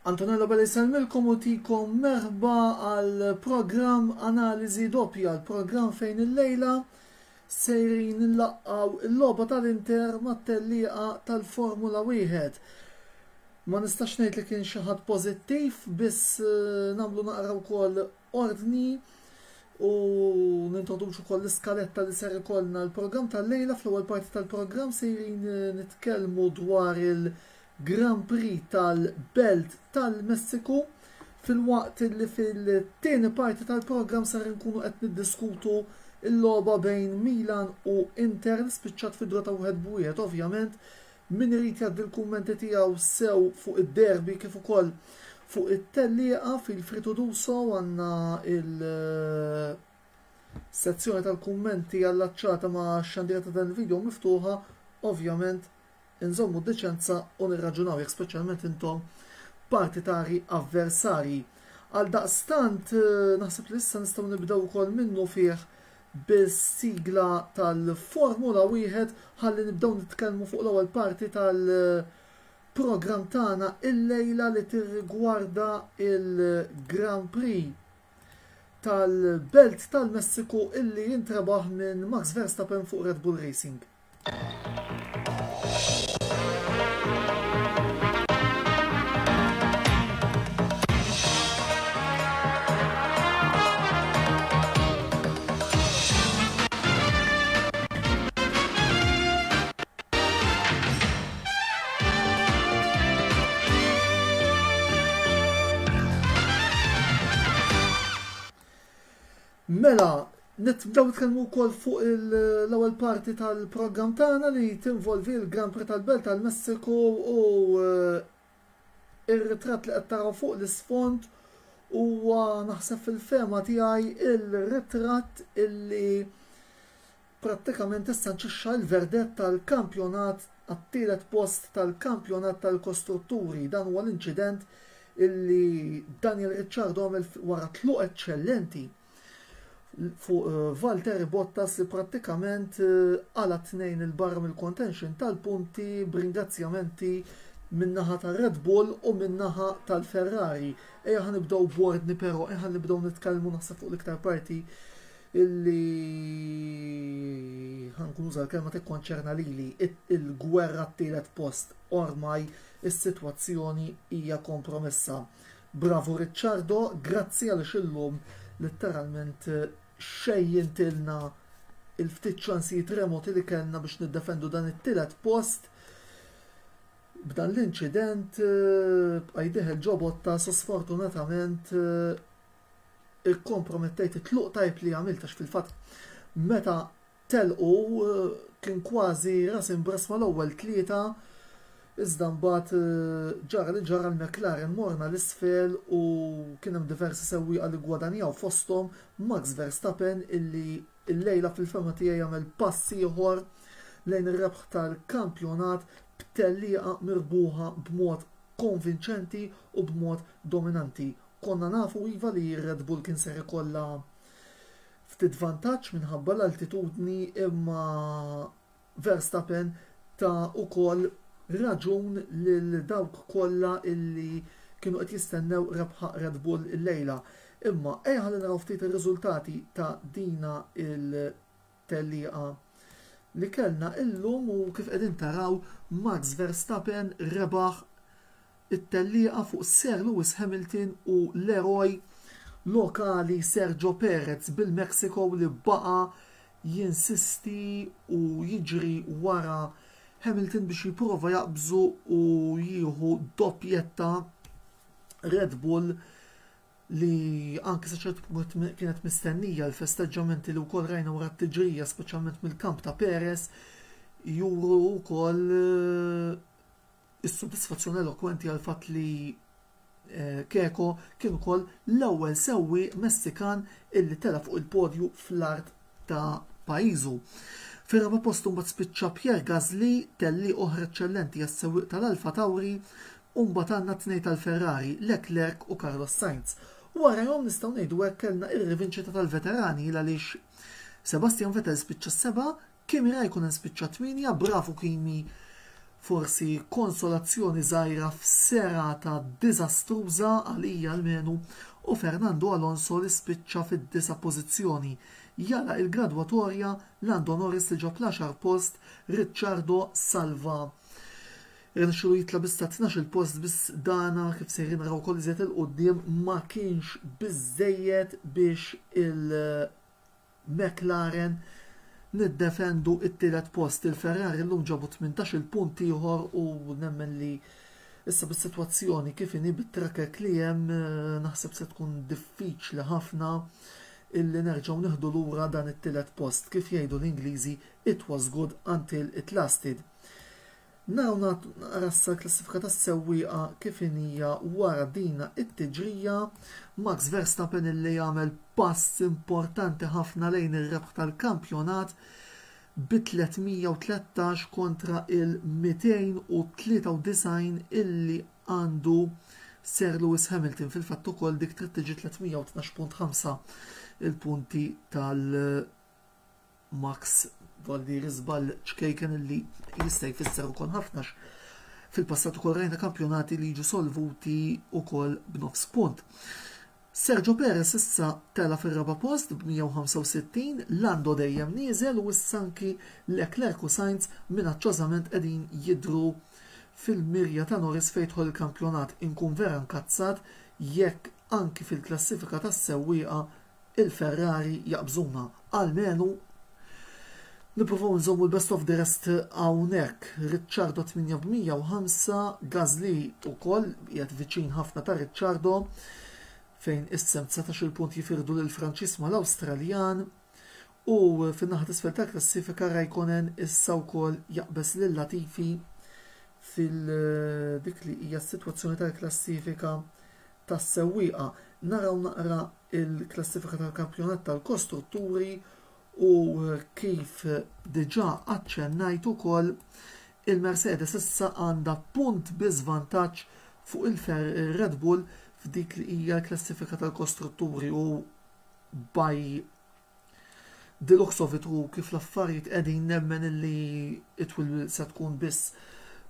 Antonello Belli salmilkom u tikom merħba għal program analizi doppja, għal program fejn il-lejla sejrin nlaqqaw il-loba tal-Inter mat-tellieqa tal-Formula 1. Ma nistax ngħid li kien xi ħadd pożittiv, biss nagħmlu naqra wkoll ordni u nintroduċu wkoll l-iskaletta li ser ikollna l-programm tal-lejla. Fl-ewwel parti tal-programm sejrin nitkellmu dwar il-Grand Prix tal-Belt tal-Messiku, fil-waqt li fil-tieni parti tal-programm sar nkunu qed niddiskutu il-logħba bejn Milan u Inter li spiċċat fi drota 1-1. Ovvjament min irid jgħaddi l-kummenti tiegħu sew fuq id-derbi kif ukoll fuq it-tellieqa fil-Fritoduso għandna il-sezzjoni tal-kummenti allaċċata ma' xandirata tal-video miftuħa. Ovvjament inżommu d-deċenza u nirraġunaw jekk speċjalment intom partitari avversari. Għal daqstant naħseb li issa nistgħu nibdew ukoll minnu fih bis-sigla tal-Formula 1 ħalli nibdew nitkellmu fuq l-ewwel parti tal-programm tagħna il-lejla li tirrigwarda il-Grand Prix tal-Belt tal-Messiku illi jintrebaħ minn Max Verstappen fuq Red Bull Racing. Mela, nibdew nitkellmu wkoll fuq l-ewwel parti tal-programm tagħna li tinvolvi l-Grand Prix tal-Belt tal-Messiku u ir-ritratt li qed taraw fuq l-isfond huwa naħseb fil-fema tiegħi il-ritratt illi prattikament issa nċixxa l-verdett tal-kampjonat għat-tielet post tal-kampjonat tal-kostrutturi. Dan huwa l-inċident illi Daniel Ricciardo għamel wara tluq eċċellenti fuq Valtteri Bottas li prattikament għala tnejn il-barra mill-contention tal-punti b'ringrazzjamenti min-naħa tal-Red Bull u min-naħa tal-Ferrari. Ejja ħanibdew b'ordni, però ejja ħanibdew nitkellmu naħseb fuq l-iktar parti illi ħankun uża l-kelma tikkonċerna lili il-gwerra t-tielet post. Ormai is-sitwazzjoni hija kompromessa. Bravo Ricciardo, grazzi għaliex illum letteralment xejjintilna il-ftit ċansijiet remoti li kellna biex niddefendu dan it-tielet post. B'dan l-inċident b'qajdiħ il-ġobot sfortunatament ikkompromettejt it-tluq tajb li għamiltax fil-fatt meta telqu kien kważi ras imbras mal-ewwel tlieta. Iżda mbagħad ġara li ġara l-McLaren morna l-isfel u kien hemm diversi sewwieqa li gwadanjaw fosthom Max Verstappen illi l-lejla fil-fema tiegħi jagħmel pass ieħor lejn ir-rebħ tal-kampjonat b'tellieqa mirbuħa b'mod konvinċenti u b'mod dominanti. Konna nafu iva li Red Bull kien ser ikollha ftit vantaġġ minħabba l-altitudni, imma Verstappen ta' ukoll raġun lil dawk kollha illi kienu qed jistennew rebħa Red Bull il-lejla. Imma ejja li naraw ftit ir-riżultati ta' dina il-tellieqa li kellna illum u kif qegħdin taraw Max Verstappen rebaħ it-tellieqa fuq Sir Lewis Hamilton u l-eroj lokali Sergio Perez bil-Mexico li baqa jinsisti u jiġri wara Hamilton biex jipprova jaqbżu u jieħu doppjetta Red Bull li anke sa ċertu punt kienet mistennija. L-festeġġamenti li wkoll rajna wara t-tiġrija speċjalment mill-kamp ta' Perez juru wkoll is-sodisfazzjoni elokwenti għal fatt li Keko kien ukoll l-ewwel sewwi Messikan illi tela fuq il-podju fl-art ta' pajjiżu. Fir-raba postu mbagħad spiċċa Pierre Gasly, telli oħra eċċellenti għas-sewwieq tal-Alfa Tauri, u mbagħad għandna tnejn tal-Ferrari, Leclerc u Carlos Sainz. Warahom nistgħu ngħidu hekk kellna ir-rivinċita tal-veterani għaliex Sebastian Vettel spiċċa 7, Kimi Raikkonen spiċċa 8, bravu Kimi forsi konsolazzjoni żgħira f'serata diżastruża għalija almenu u Fernando Alonso li spiċċa fid-9 pożizzjoni. Jala il-gradwatorja Lando Norris li ġob l-10 post, Ricciardo salva. Irnexxielu jitla bista 12 post biss dana kif sejrin raw kol iżjed il-qudiem ma kienx biżejjed biex il-McLaren niddefendu it-tielet post. Il-Ferrari llum ġabu 18 punt ieħor u nemmen li issa bis-sitwazzjoni kif inhi bit-tracker li hemm naħseb se tkun diffiċli ħafna illi nerġgħu nieħdu lura dan it-tielet post. Kif jgħidu l-Ingliżi, it was good until it lasted. Naraw narassa klassifika tas-sewwieqa kif inhija wara dina it-tiġrija. Max Verstappen illi jagħmel pass importanti ħafna lejn ir-rebħ tal-kampjonat bi 313 kontra il-293 illi għandu Sir Lewis Hamilton. Fil-fatt ukoll dik trid tiġi 312.5 il-punti tal-Max Valdi Rizbal ċkejken illi jista' jfisser ukoll ħafnax. Fil-passat ukoll rajna kampjonati li jiġu solvuti ukoll b'9 punt. Sergio Perez issa tela fir-raba post b'165, Lando dejjem nieżel u issa anki Leclerc u Sainz minaċċożament qegħdin jidhru fil-mirja ta' Norris fejn jidħol il-kampjonat. Inkun vera nkazzat jekk anki fil-klassifika tas-sewwieqa il-Ferrari jaqbżuna. Almenu nippruvaw nżommu l-best of the rest hawnhekk. Ricciardo 805, Gasly ukoll qiegħed viċin ħafna ta' Ricciardo fejn issem 19 punt jifirdu lil Franċis mal-Awstraljan u fin-naħa t'isfel tal-klassifika Raikkonen issa wkoll jaqbes lil Latifi fil-dik li hija s-sitwazzjoni tal-klassifika tas-sewwieqa. Naraw naqra il-klassifika tal-kampjonat tal-kostrutturi u kif diġà aċċennajt ukoll il-Mercedes issa għandha punt biżvantaġġ fuq il-Red Bull f'dik li hija l-klassifika tal-kostrutturi u by the looks of it u kif l-affarijiet qegħdin nemmen illi itwil se tkun biss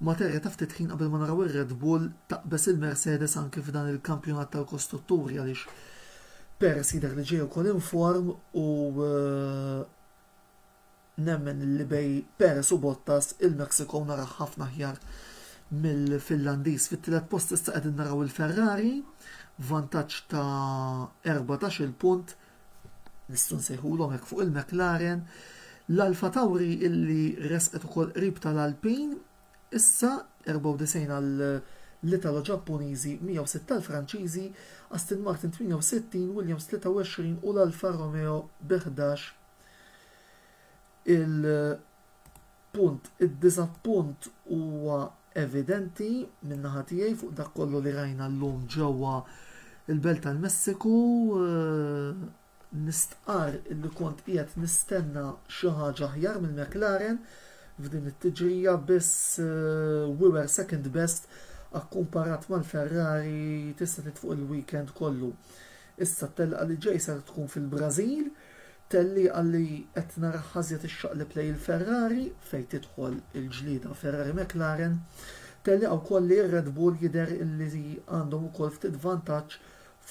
materja ta' ftit ħin qabel ma naraw ir-Red Bull taqbes il-Mercedes anke f'dan il-kampjonat tal-kostrutturi għaliex Perez jidher li ġej ukoll inform u nemmen li bej Perez u Bottas il-Mexico nara ħafna ħjar mill-Finlandiż. Fit-tielet post issa qegħdin naraw il-Ferrari, vantaġġ ta' 14 punt, nistgħu nsejħulhom hekk fuq il-McLaren. L-Alfa Tauri illi resqet ukoll qrib tal-Alpin, issa 94 għal l-Italo-Ġappuniżi, 106 tal-Franċiżi, Aston Martin 68, Williams 23 u l-Alfa Romeo b'11. Il-punt, id-diżappunt huwa evidenti min-naħa tiegħi fuq dak kollu li rajna llum ġewwa il-Belt tal-Messiku. Nistqar illi kont qiegħed nistenna xi ħaġa aħjar mill-McLaren f'din it-tiġrija biss Webber second best akkumparat mal-Ferrari tista' titfuq il-weekend kollu. Issa t-telqa li ġej ser tkun fil-Brażil, telli għalli qed nara ħażjed ix-xaqleb lej il-Ferrari fejn tidħol il-ġlieda Ferrari McLaren, telli wkoll li Red Bull jidher illi għandhom ukoll ftit vantaġġ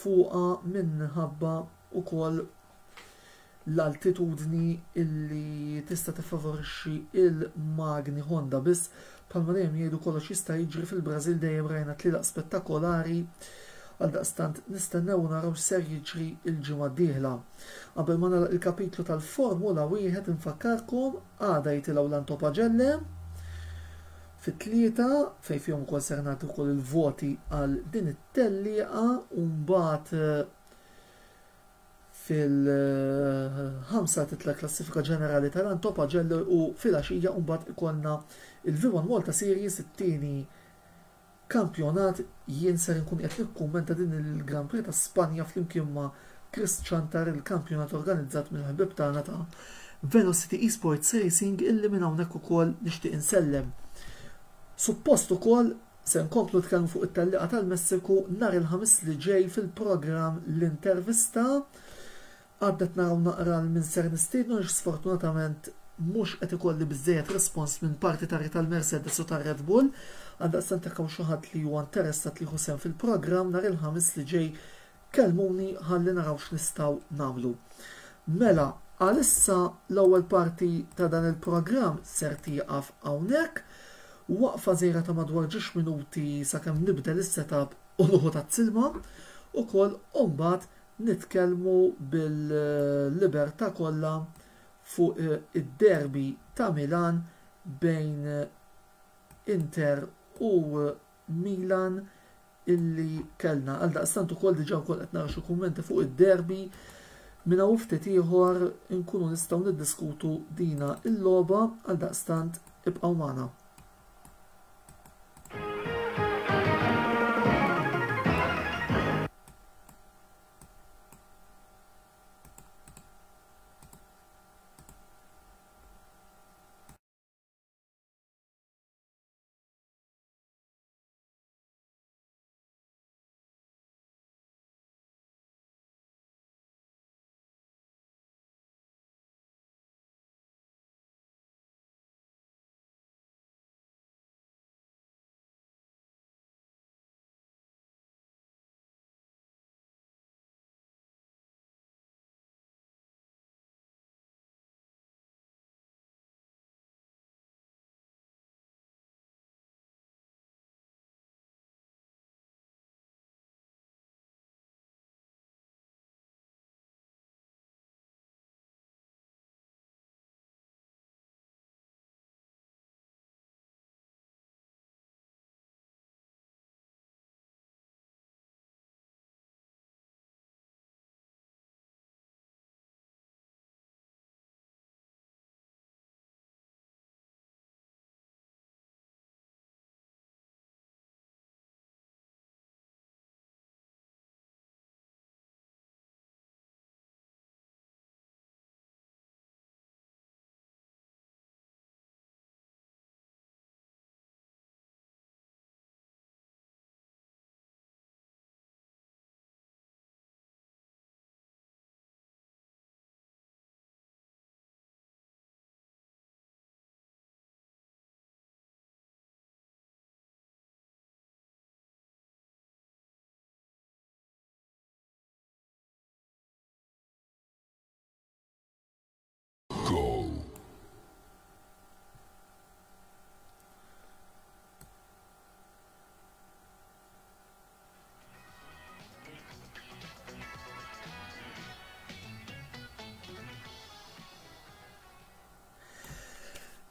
fuqha minħabba ukoll l-altitudni illi tista' tiffavorixxi il-magni Honda biss. Palma dejjem jgħidu kollox jista' jiġri fil-Brażil dejjem rajna tlielaq spettakolari għaldaqstant nistennew naraw ser jiġri il-ġimgħa d-dieħla. Qabel ma nagħlaq il-kapitlu tal-Formula wieħed infakkarkom għada jitilgħu l-Antopagelle fit-tlieta fejn fihom ukoll ser nagħtu wkoll il-voti għal din it-tellieqa u mbagħad fil-5 titla klassifika ġenerali tal-Antopagelle u fil-għaxija mbagħad ikollna il-V1 Malta Series it-tieni kampjonat. Jien ser nkun qed nikkummenta din il-Grand Prix ta' Spanja flimkien ma' Chris Chantar, il-kampjonat organizzat mill-ħbib tagħna ta' Velocity Esports Racing illi minn hawnhekk ukoll nixtieq insellem. Suppost ukoll se nkomplu tkellmu fuq it-tellieqa tal-Messiku nhar il-ħamis li ġej fil-programm l-intervista. Għaddet naraw naqra minn ser nistiednu sfortunatament mhux qed ikolli biżżejjed respons minn partitari tal-Mercedes u tar-Red Bull, għaldaqstant jekk hawn xi ħadd li huwa interessat li jieħu sehem fil-programm nhar il-ħamis li ġej kellmuni ħalli naraw x'nistgħu nagħmlu. Mela, għalissa l-ewwel parti ta' dan il-programm ser tieqaf hawnhekk, waqfa żgħira ta' madwar 10 minuti sakemm nibdel is-setup u nuħu tat-silma, ukoll mbagħad nitkellmu bil-libertà kollha fuq id-derbi ta' Milan bejn Inter u Milan illi kellna. Għaldaqstant ukoll diġà wkoll qed nara xi kummenti fuq id-derbi minn hawn ftit ieħor inkunu nistgħu niddiskutu dina il-logħba għaldaqstant ibqgħu magħna.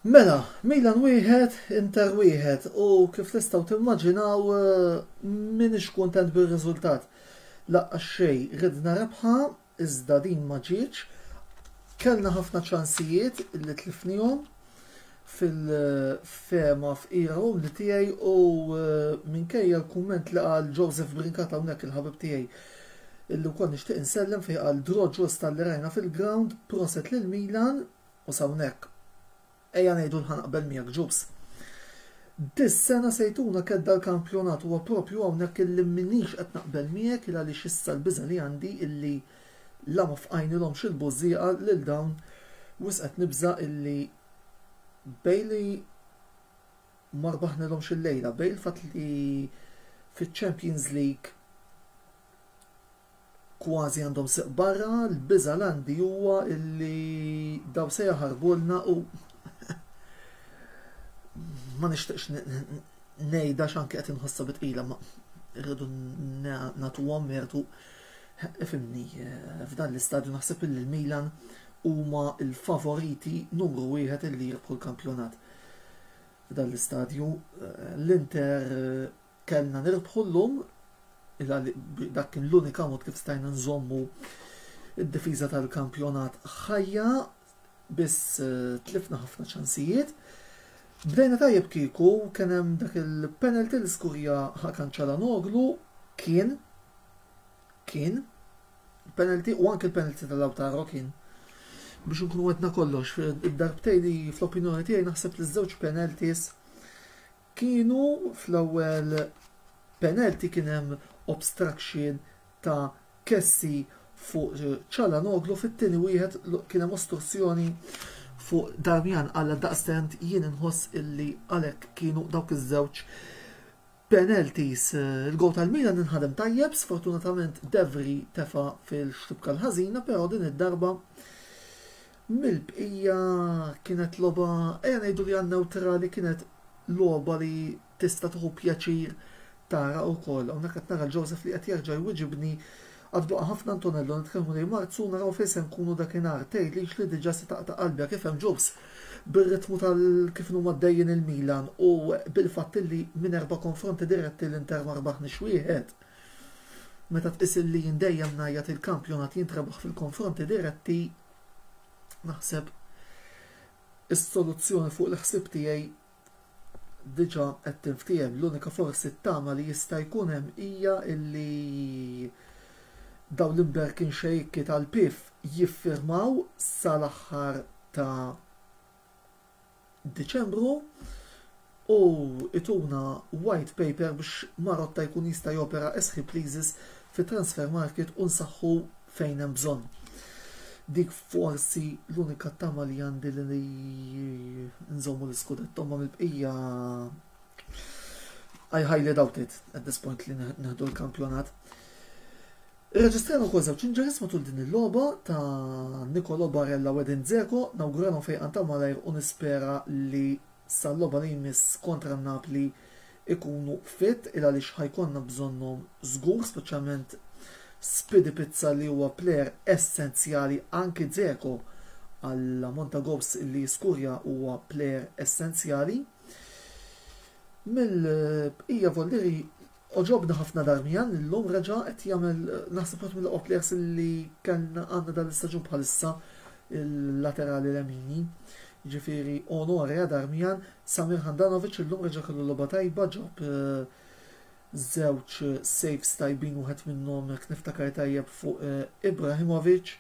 Mela, Milan wieħed, Inter wieħed u kif tistgħu timmaġinaw minix kuntent bir-riżultat. Laqqa xejn ridna rebħa iżda din ma ġietx. Kellna ħafna ċansijiet li tlifnihom fil-fema f'irhom li tiegħi u minkejja l-kumment li qal Joseph Brincat hawnhekk il-ħabib tiegħi illi wkoll nixtieq insellem fejn qal droġġos tal-li rajna fil-ground proset lil Milan u sawnek. Ejja ngħidu l-ħanaqbel miegħek ġubs. Dis-sena sejtuna kedda l-kampjonat huwa proprju hawnhekk illi minix qed naqbel miegħek il għaliex issa l-biża li għandi illi la ma fqajnilhomx il-bużieqa lil dawn wis qed nibża illi bejli ma rbaħnilhomx il-lejla bejn il-fatt li fiċ-Champions League kważi għandhom seq barra, l-biża l-għandi huwa illi daw se jaħarbulna u ma nixtieqx ngħidha x'anke qed inħossha bitqila ma rridu nagħtuhom mertu ifhimni f'dan l-istadju naħseb li l-Milan huma l-favoriti numru wieħed illi jirbħu l-kampjonat. F'dan l-istadju l-Inter kellna nirbħu llum dak kien l-unika mod kif stajna nżommu id-difiża tal-kampjonat ħajja biss tlifna ħafna ċansijiet. Bdejna tajjeb kieku kien hemm dak il-penalty li skurja Hakan Çalhanoğlu kien penalty u anke il-penalty tal-Lautaro kien biex nkunu għedna kollox id-darbtej li fl-opinjoni tiegħi naħseb li żewġ penalties kienu fl-ewwel penalty kien hemm obstruction ta' Kessi fuq Çalhanoğlu, fit-tieni wieħed kien hemm ostruzzjoni fuq Darmian għalla daqstent jien inħoss illi għalek kienu dawk iż-żewġ penalties. Il-gol tal-Milan inħadem tajjeb, sfortunatament Devri tefa fil-xtibka l-ħażina, però din id-darba mill-bqija kienet loba, ngħidu li għan-neutrali kienet loba li tista' tieħu pjaċir tara wkoll. Hawnhekk qed nara Joseph li qed jerġa' jwiġibni għad baqa' ħafna Antonello nitkellmu li Marzu naraw fejn se nkunu dakinhar tgħidlix li diġà se taqta' qalbja kif hemm Jobs bir-ritmu tal-kif huma dejjin il-Milan u bil-fatt li minn 4 konfronti diretti l-Inter ma rbaħniex wieħed. Meta tqis li dejjem ngħajjat il-kampjonat jintrebaħ fil-konfronti diretti naħseb is-soluzzjoni fuq l-ħsieb tiegħi diġà qed tinftiehem. L-unika forsi t-tama li jista' jkun hemm hija illi daw l-imberkin xejki tal-PIF jiffirmaw sal-aħħar ta' Diċembru u ituna white paper biex Marotta jkun jista' jopera as he pleases fi transfer market u nsaħħu fejn hemm bżonn. Dik forsi l-unika tama li għandi li nżommu l-iskudetto ma mill-bqija I highly doubt it at this point li neħdu l-kampjonat. Reġistrajna wkoll żewġ inġeris matul din il-logħba ta' Nicolo Barella u Edin Dzeko, nawguralhom fejn ta' malajr u nispera li sal-logħba li jmiss kontra Napoli ikunu fit il għaliex ħajkonna bżonnhom żgur, speċjalment Spidi Pizza li huwa plejer essenzjali, anki Dzeko għall ammont ta' gols li skurja huwa plejer essenzjali. Mill-bqija Volderi oġobna ħafna Darmian l-lum reġa' qed jagħmel naħseb għat mill-aqwa plejers li kellna għandna dal-istaġun bħalissa il-laterali l-emini. Ġifieri onore għad Darmian, Samir Handanovic il-lum reġa' kellu logħba tajba ġob żewġ saves tajbin wieħed minnhom jekk niftakar tajjeb fuq Ibrahimovic.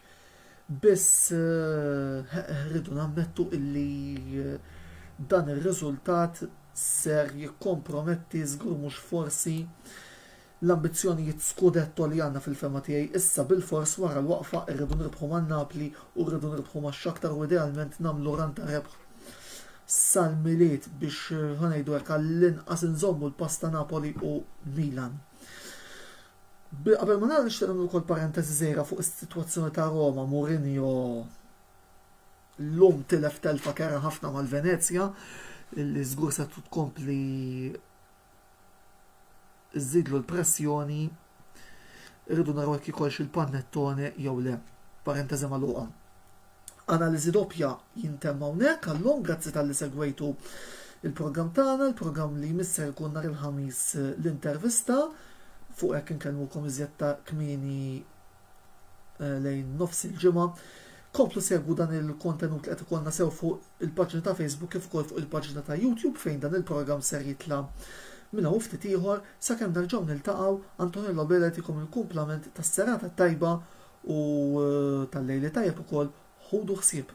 Biss rridu nammettu illi dan ir-riżultat ser jikkomprometti żgur mhux forsi l-ambizzjonijiet skudetto li għandna fil-fema tiegħi issa bil-fors wara l-waqfa rridu nirbħu man-Napli u rridu nirbħu max-Shakhtar u idealment nagħmlu ran ta' rebħ sal-miliet biex ħanejdu hekk għall-inqas inżommu l-pasta Napoli u Milan. Qabel ma nagħmel nixtieq nagħmlu wkoll parentesi żgħira fuq is-sitwazzjoni ta' Roma, Mourinho l-lum tilef telfa kera ħafna mal-Venezja li żgur se tkompli żidlu l-pressjoni, irridu naraw jekk ikolx il-panettone jew le. Parentesi magħluqa. Analiżi doppja jintemm hawnhekk għallum grazzi tal-li segwejtu il-programm tagħna, il-programm li jmisser jkun nhar il-ħamis l-intervista fuq hekk inkellmukom iżjed ta' kmieni lejn nofs il-ġimgħa. Komplu segwu dan il-kontenut li qed ikollna sew fuq il-paġna ta' Facebook kif ukoll fuq il-paġna ta' YouTube fejn dan il-programm ser jitla' minna u ftit ieħor sakemm nerġgħu niltaqgħu. Antonello Bella jagħtikom il-kumplament tas-serata tajba u tal-lejli tajjeb ukoll ħudu ħsieb.